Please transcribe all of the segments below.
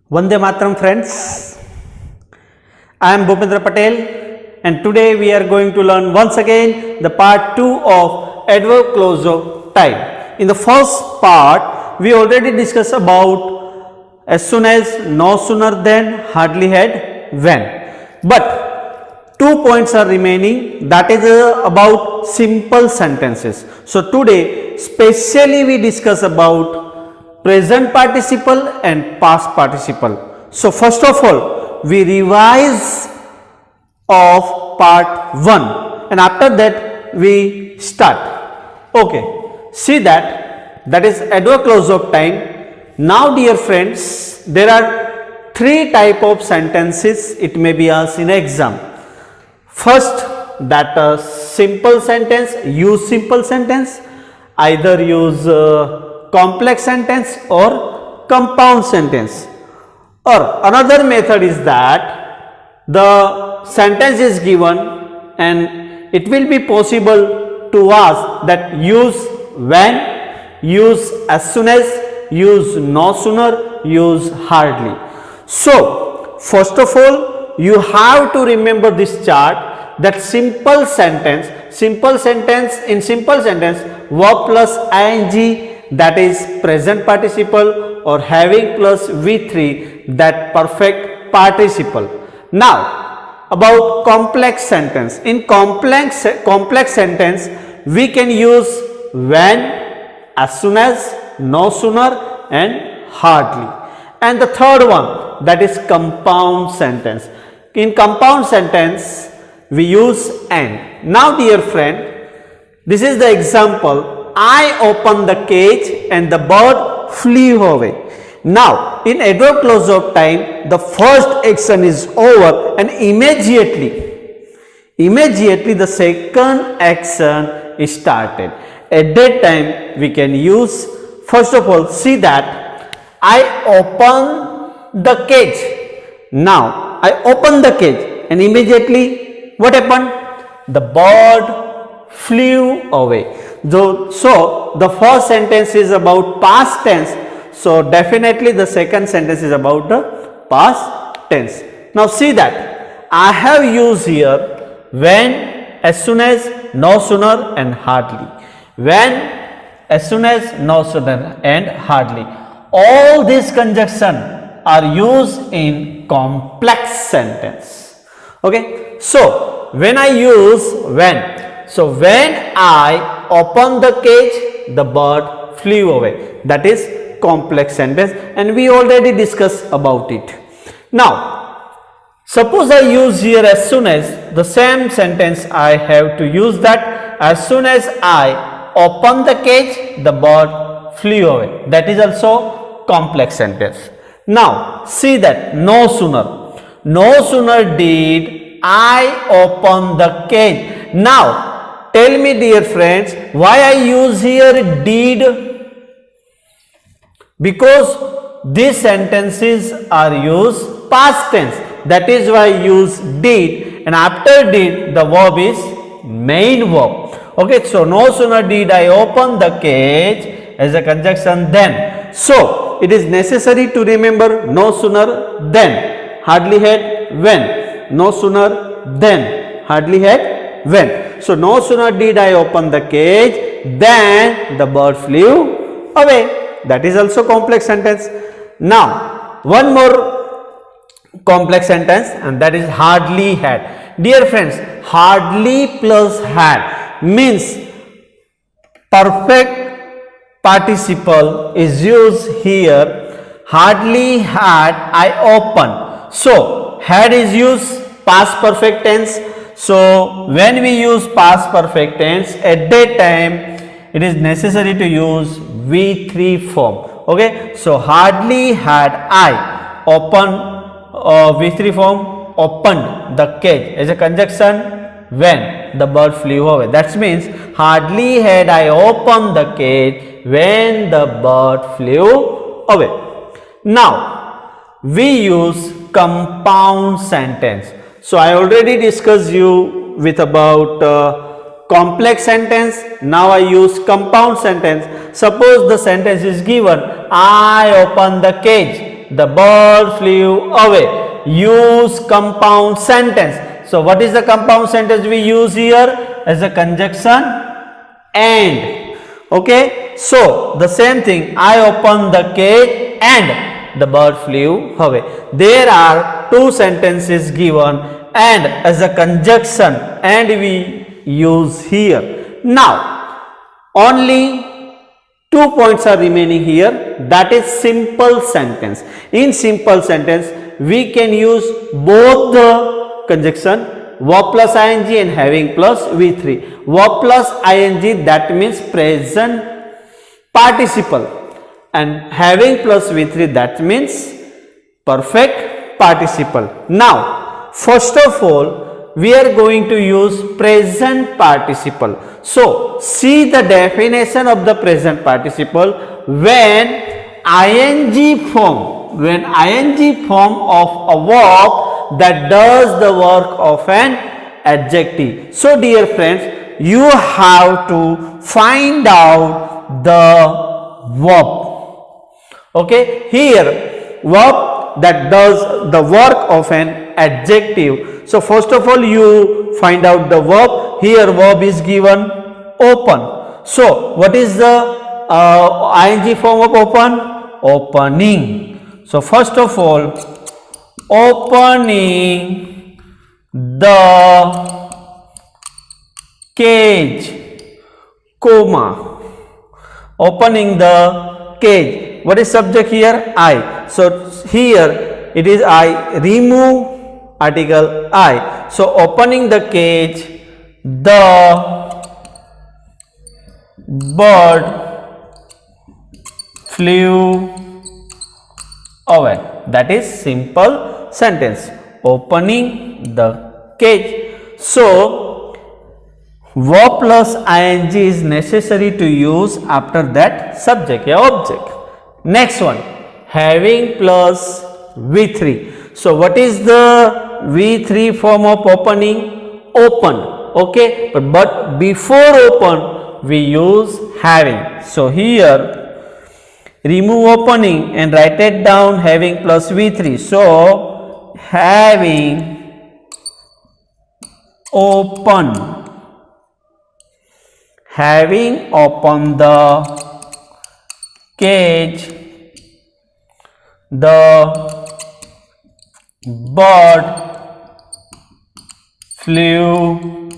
Vande Mataram friends, I am Bhupendra Patel and today we are going to learn once again the part 2 of adverb clause time. In the first part we already discussed about as soon as, no sooner than, hardly had, when. But 2 points are remaining, that is about simple sentences. So today specially we discuss about present participle and past participle. So first of all we revise of part 1 and after that we start. Okay, see that is adverb clause of time. Now dear friends, there are 3 type of sentences it may be asked in exam. First, that simple sentence, use simple sentence, either use complex sentence or compound sentence, or another method is that the sentence is given and it will be possible to ask that use when, use as soon as, use no sooner, use hardly. So first of all you have to remember this chart, that simple sentence, in simple sentence verb plus ing, that is present participle, or having plus V3, that perfect participle. Now about complex sentence, in complex sentence we can use when, as soon as, no sooner and hardly. And the third one, that is compound sentence. In compound sentence we use and. Now dear friend, this is the example, I opened the cage and the bird flew away. Now in adverb clause of time the first action is over and immediately the second action is started. At that time we can use, first of all see that I open the cage. Now I open the cage and immediately what happened? The bird flew away. So the first sentence is about past tense, so definitely the second sentence is about the past tense. Now see that I have used here when, as soon as, no sooner and hardly. When, as soon as, no sooner and hardly. All these conjunctions are used in complex sentence. Okay, so when I use when, so when I open the cage, the bird flew away, that is complex sentence and we already discussed about it. Now suppose I use here as soon as, the same sentence I have to use that as soon as I open the cage, the bird flew away, that is also complex sentence. Now see that no sooner did I open the cage. Now tell me dear friends, why I use here did? Because these sentences are used past tense, that is why I use did, and after did the verb is main verb. Okay, so no sooner did I open the cage as a conjunction then. So it is necessary to remember no sooner then, hardly had, when, no sooner then, hardly had, when. So no sooner did I open the cage then the bird flew away, that is also complex sentence. Now one more complex sentence and that is hardly had. Dear friends, hardly plus had means perfect participle is used here. Hardly had I opened, so had is used past perfect tense. So when we use past perfect tense, at that time it is necessary to use V3 form. Okay, so hardly had I opened, V3 form, opened the cage as a conjunction when the bird flew away. That means hardly had I opened the cage when the bird flew away. Now we use compound sentence. So I already discussed you with about complex sentence. Now I use compound sentence. Suppose the sentence is given, I open the cage the bird flew away. Use compound sentence. So what is the compound sentence we use here? As a conjunction and. Okay, so the same thing, I opened the cage and the bird flew away. There are two sentences given and as a conjunction and we use here. Now only 2 points are remaining here, that is simple sentence. In simple sentence we can use both the conjunction verb plus ing and having plus V3. Verb plus ing, that means present participle, and having plus V3, that means perfect participle. Now first of all we are going to use present participle. So see the definition of the present participle. When ing form of a verb that does the work of an adjective. So dear friends, you have to find out the verb. Okay, here verb that does the work of an adjective. So first of all you find out the verb. Here verb is given open. So what is the ing form of open? Opening. So first of all, opening the cage, comma, opening the cage. What is subject here? I. So here it is I, remove article I. So opening the cage, the bird flew away. That is simple sentence, opening the cage. So verb plus ing is necessary to use after that subject or object. Next one, having plus V3. So what is the V3 form of opening? Open. Okay, but before open we use having. So here remove opening and write it down, having plus V3. So having open, having opened the cage, the bird flew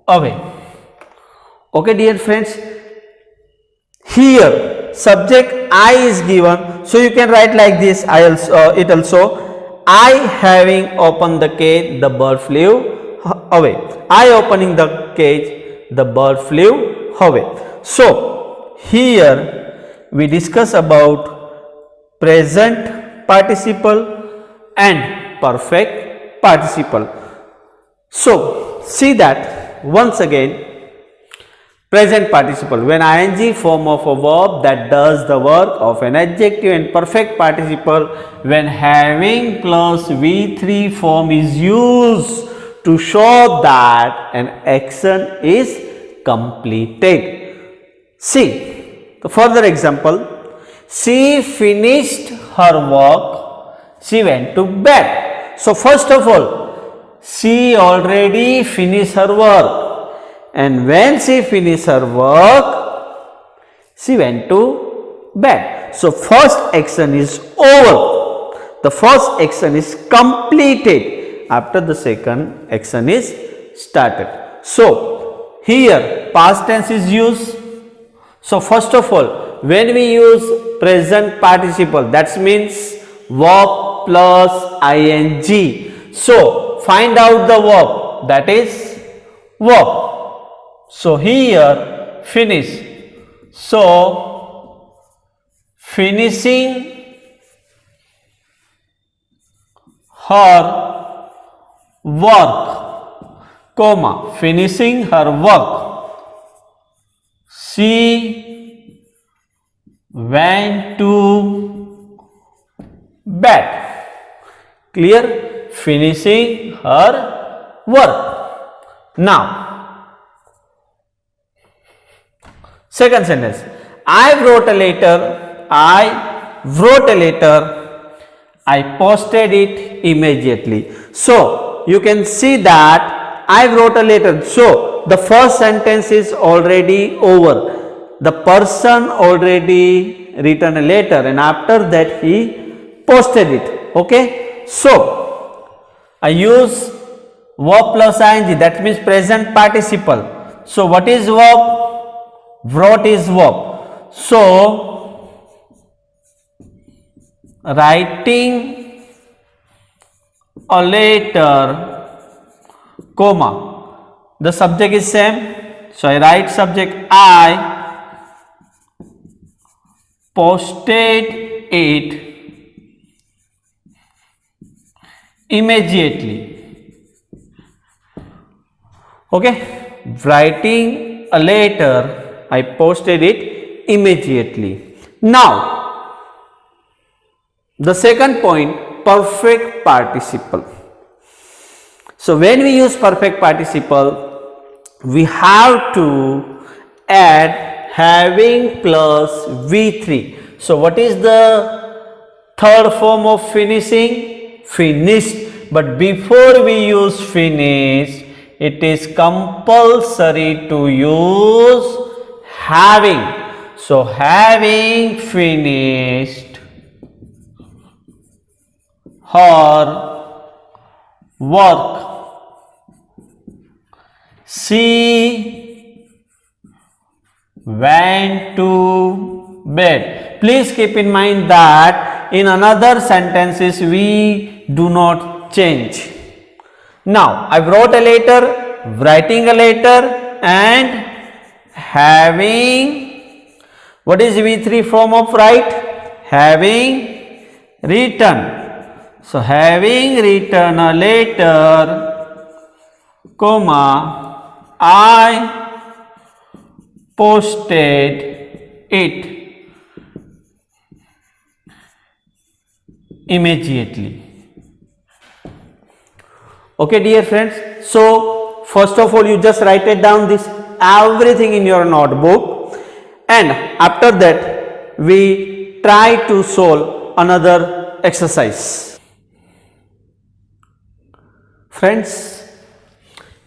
away. Okay dear friends, here subject I is given, so you can write like this. It also, I having opened the cage, the bird flew away. I opening the cage, the bird flew away. So here we discuss about present participle and perfect participle. So see that once again. Present participle, when ing form of a verb that does the work of an adjective, and perfect participle when having plus V3 form is used to show that an action is completed. See the further example. She finished her work, she went to bed. So first of all, she already finished her work. And when she finished her work, she went to bed. So first action is over. The first action is completed after the second action is started. So here past tense is used. So first of all, when we use present participle, that means verb plus ing. So find out the verb, that is verb. So here finish. So finishing her work, comma, finishing her work. She went to bed. Clear? Finishing her work. Now second sentence, I wrote a letter. I wrote a letter, I posted it immediately. So you can see that I wrote a letter. So the first sentence is already over. The person already written a letter and after that he posted it. Okay. So I use verb plus ing, that means present participle. So what is verb? Wrote is verb. So writing a letter, comma, the subject is same. So I write subject, I posted it immediately. Okay, writing a letter, I posted it immediately. Now the second point, perfect participle. So when we use perfect participle, we have to add having plus V3. So what is the third form of finishing? Finished. But before we use finished, it is compulsory to use having. So having finished her work, she went to bed. Please keep in mind that in another sentences we do not change. Now I wrote a letter, writing a letter and having, what is V3 form of write? Having written. So having written a letter, comma, I posted it immediately. Okay dear friends, so first of all you just write it down this everything in your notebook and after that we try to solve another exercise. Friends,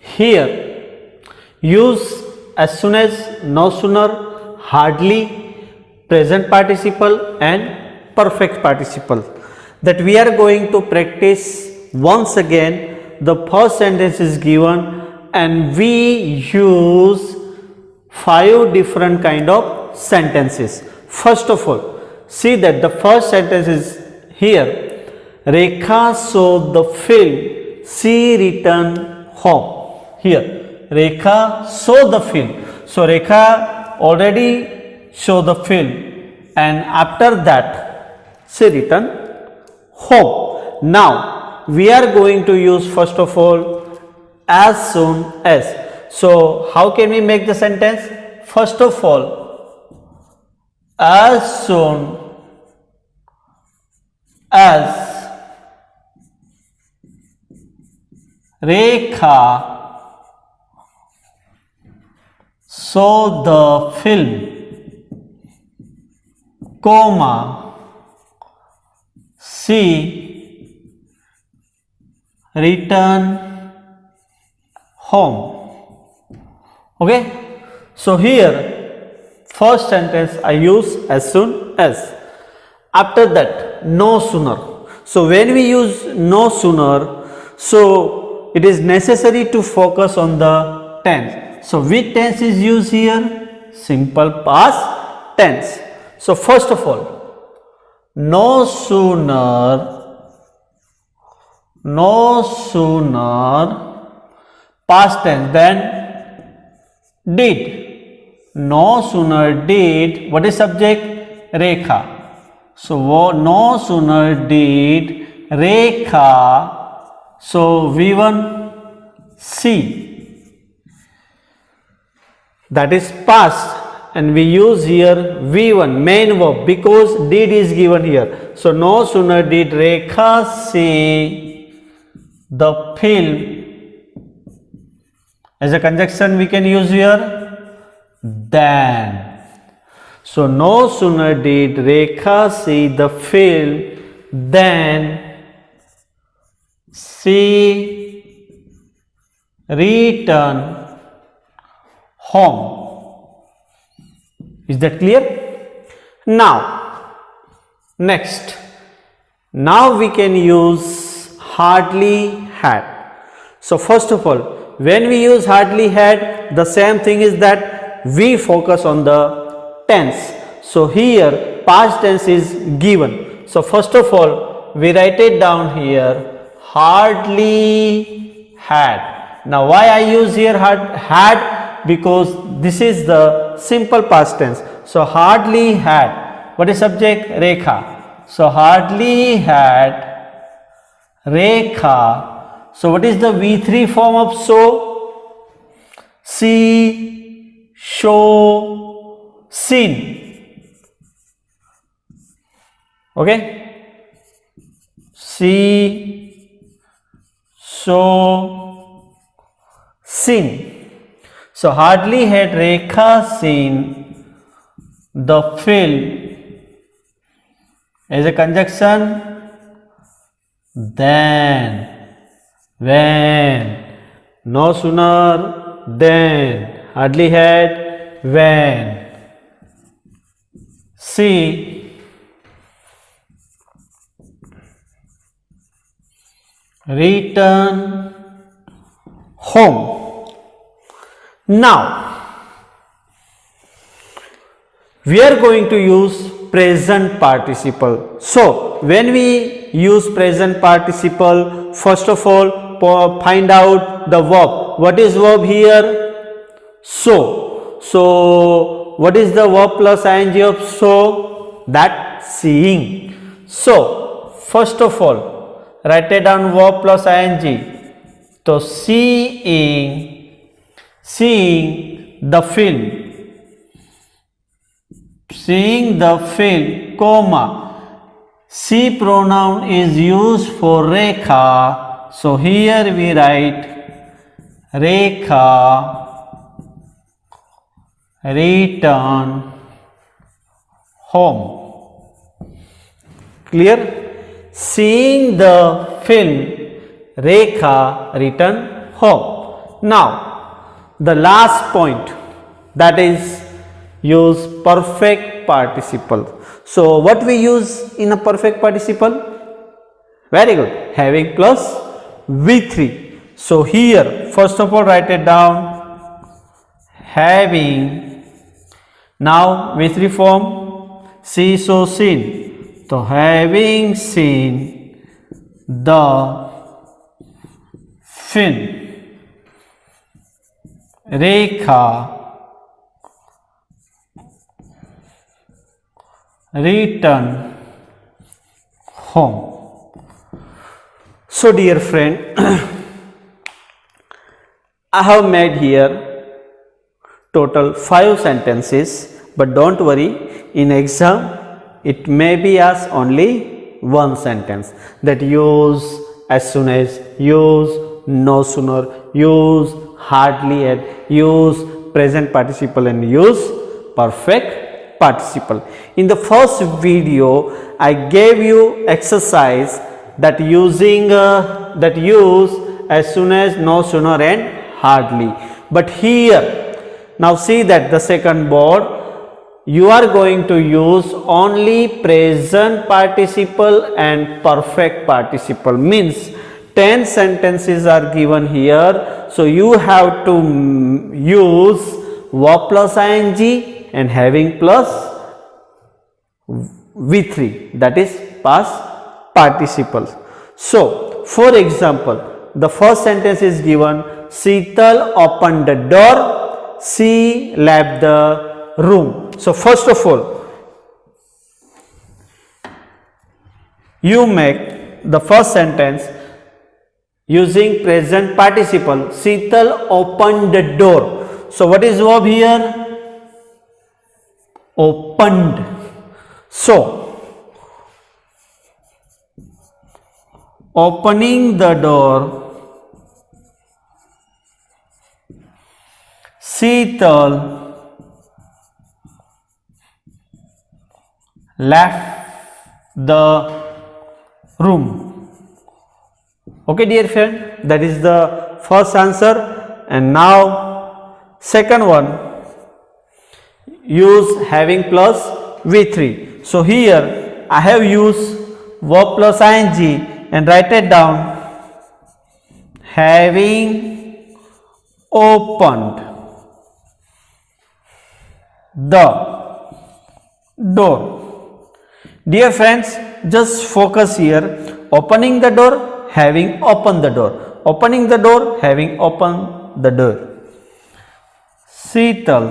here use as soon as, no sooner, hardly, present participle and perfect participle that we are going to practice once again. The first sentence is given and we use 5 different kind of sentences. First of all, see that the first sentence is here. Rekha saw the film, she returned home. Here, Rekha saw the film. So Rekha already saw the film and after that she returned home. Now we are going to use first of all as soon as. So how can we make the sentence? First of all, as soon as Rekha saw the film, comma, she return home. Okay, so here first sentence I use as soon as. After that, no sooner. So when we use no sooner, so it is necessary to focus on the tense. So which tense is used here? Simple past tense. So first of all, no sooner past tense, then did. No sooner did, what is subject? Rekha. So no sooner did Rekha, so V1 C, that is past and we use here V1 main verb because did is given here. So no sooner did Rekha see the film, as a conjunction we can use here than. So no sooner did Rekha see the film than she returned home. Is that clear? Now, next, now we can use hardly had. So first of all, when we use hardly had, the same thing is that we focus on the tense. So here past tense is given. So first of all, we write it down here, hardly had. Now why I use here had? Because this is the simple past tense. So hardly had. What is subject? Rekha. So hardly had Rekha. So what is the V3 form of so? See, show, seen. Okay? See, show, seen. So hardly had Rekha seen the film as a conjunction then, when, no sooner than, hardly had, when. See, return home. Now, we are going to use present participle. So, when we use present participle, first of all, find out the verb. What is verb here? So. So, what is the verb plus ing of so? That seeing. So, first of all, write it down verb plus ing. So, seeing the film. Seeing the film, comma, she pronoun is used for Rekha. So here we write Rekha return home. Clear? Seeing the film, Rekha return home. Now, the last point, that is use perfect participle. So what we use in a perfect participle? Very good, having plus V3. So here first of all write it down, having. Now V3 form, see, so, seen. So having seen the film, Rekha return home. So dear friend, I have made here total 5 sentences, but don't worry, in exam it may be asked only one sentence, that use as soon as, use no sooner, use hardly had, use present participle, and use perfect participle. In the first video I gave you exercise that using that use as soon as, no sooner, and hardly. But here now see that the second board, you are going to use only present participle and perfect participle, means 10 sentences are given here. So you have to use verb plus ing and having plus V3, that is past participles. So for example, the first sentence is given, Sheetal opened the door, she left the room. So first of all, you make the first sentence using present participle, Sheetal opened the door. So what is verb here? Opened. So opening the door, Sheetal left the room. Okay, dear friend, that is the first answer. And now second one, use having plus V3. So here I have used verb plus ing and write it down, having opened the door. Dear friends, just focus here. Opening the door, having opened the door. Opening the door, having opened the door. Sheetal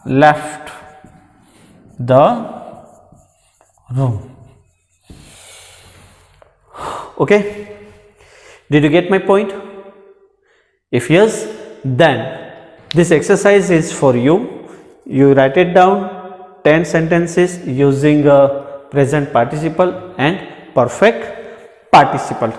left the room. Okay, did you get my point? If yes, then this exercise is for you. You write it down 10 sentences using a present participle and perfect participle.